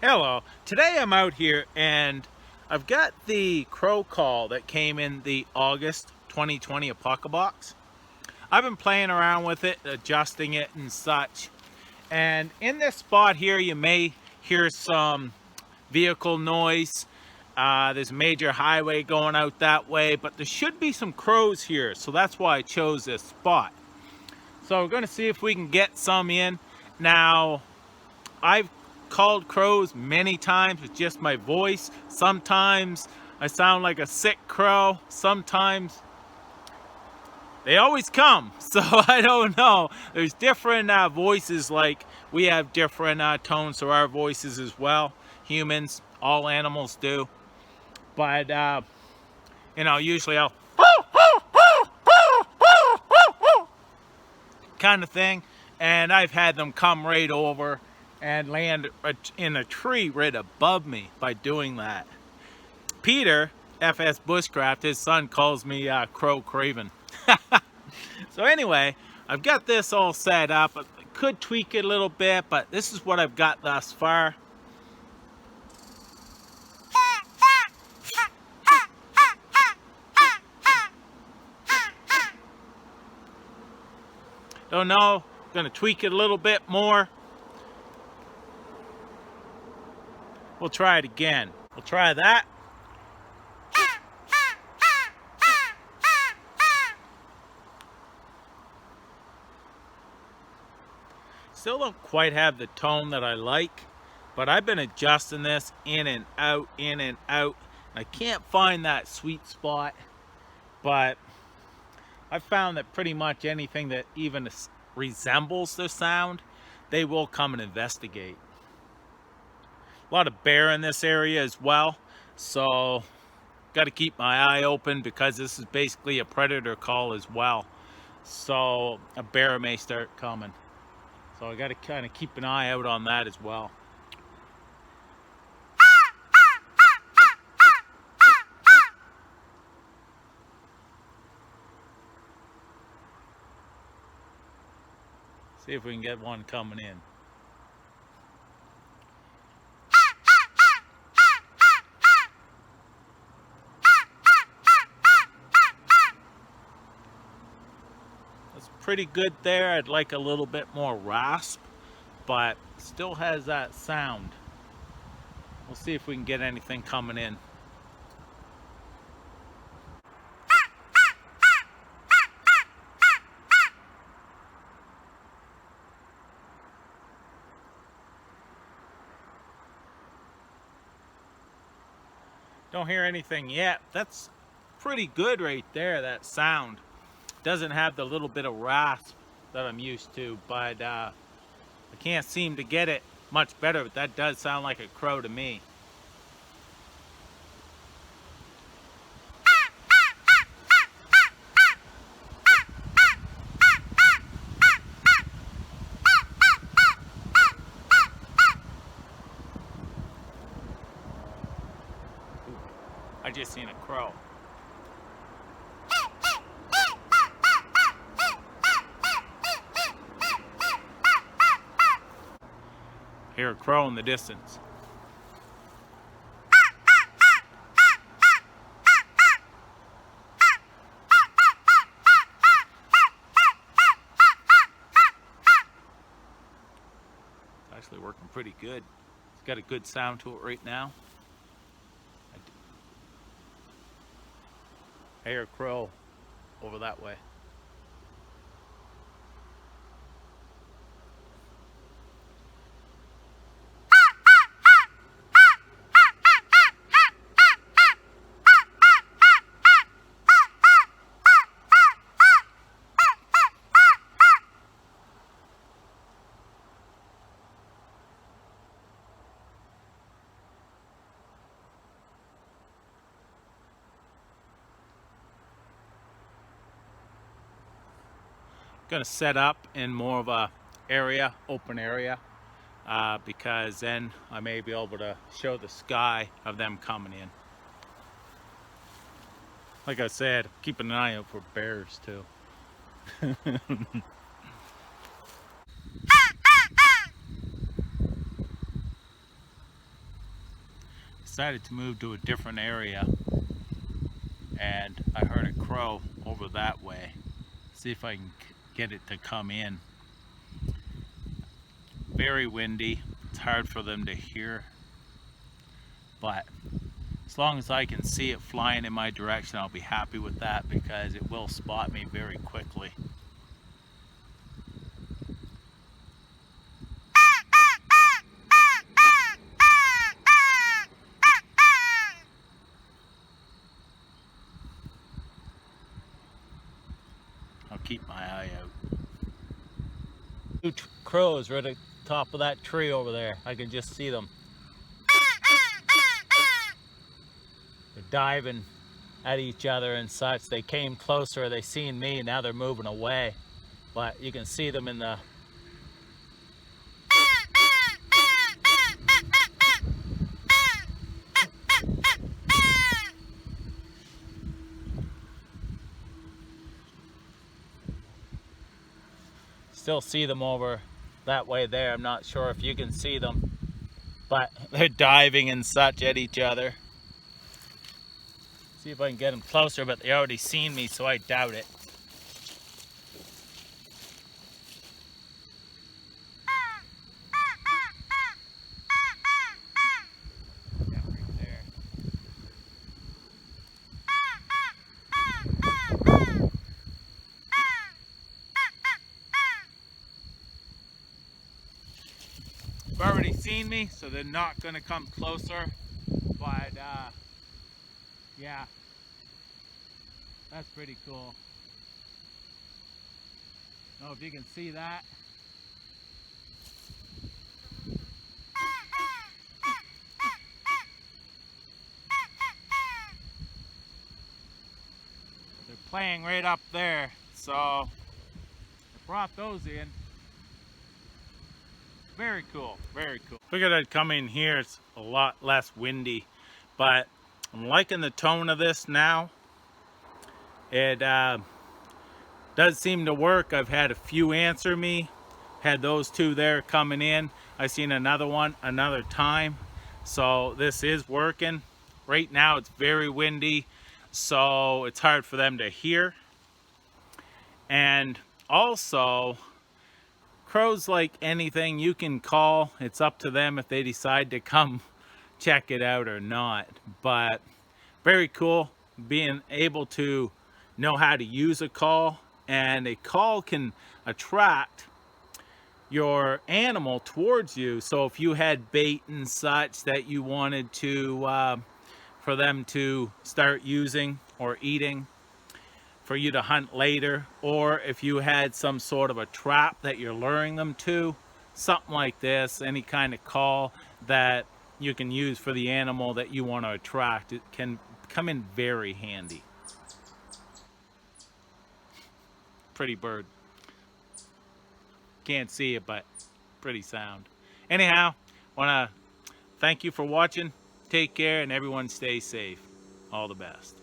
Hello, today I'm out here and I've got the crow call that came in the August 2020 Apocabox. I've been playing around with it, adjusting it and such. And in this spot here, you may hear some vehicle noise. There's a major highway going out that way, but there should be some crows here, so that's why I chose this spot. So we're going to see if we can get some in. Now, I've called crows many times with just my voice. Sometimes I sound like a sick crow. Sometimes they always come. So I don't know. There's different voices, like we have different tones to our voices as well. Humans, all animals do. But, usually I'll kind of thing. And I've had them come right over and land in a tree right above me by doing that. Peter, FS Bushcraft, his son, calls me Kullcraven. So anyway, I've got this all set up. I could tweak it a little bit, but this is what I've got thus far. Don't know, gonna tweak it a little bit more. We'll try it again. We'll try that. Still don't quite have the tone that I like, but I've been adjusting this in and out, in and out. I can't find that sweet spot, but I've found that pretty much anything that even resembles the sound, they will come and investigate. A lot of bear in this area as well, so got to keep my eye open because this is basically a predator call as well. So a bear may start coming. So I got to kind of keep an eye out on that as well. See if we can get one coming in. That's pretty good there. I'd like a little bit more rasp, but still has that sound. We'll see if we can get anything coming in. Don't hear anything yet. That's pretty good right there, that sound. Doesn't have the little bit of rasp that I'm used to, but I can't seem to get it much better, but that does sound like a crow to me. I just seen a crow. Hear a crow in the distance. It's actually working pretty good. It's got a good sound to it right now. I hear a crow over that way. Going to set up in more of a area, open area, because then I may be able to show the sky of them coming in. Like I said, keeping an eye out for bears too. decided to move to a different area, and I heard a crow over that way. See if I can get it to come in. Very windy. It's hard for them to hear, but as long as I can see it flying in my direction, I'll be happy with that, because it will spot me very quickly. I'll keep my eye out. Two crows right at the top of that tree over there. I can just see them. They're diving at each other and such. They came closer, they seen me, now they're moving away. But you can see them in the still see them over that way there. I'm not sure if you can see them, but they're diving and such at each other. See if I can get them closer, but they already seen me, so I doubt it. Yeah, right there. They've already seen me, so they're not going to come closer, but yeah, that's pretty cool. I don't know if you can see that. They're playing right up there, so I brought those in. Very cool, very cool. Figured I'd come in here. It's a lot less windy, but I'm liking the tone of this now. It does seem to work. I've had a few answer me. Had those two there coming in. I seen another one another time. So this is working. Right now it's very windy, so it's hard for them to hear. And also, crows, like anything, you can call. It's up to them if they decide to come check it out or not. But very cool being able to know how to use a call, and a call can attract your animal towards you. So if you had bait and such that you wanted to for them to start using or eating for you to hunt later, or if you had some sort of a trap that you're luring them to, something like this, any kind of call that you can use for the animal that you want to attract, it can come in very handy. Pretty bird. Can't see it, but pretty sound. Anyhow, want to thank you for watching. Take care, and everyone stay safe. All the best.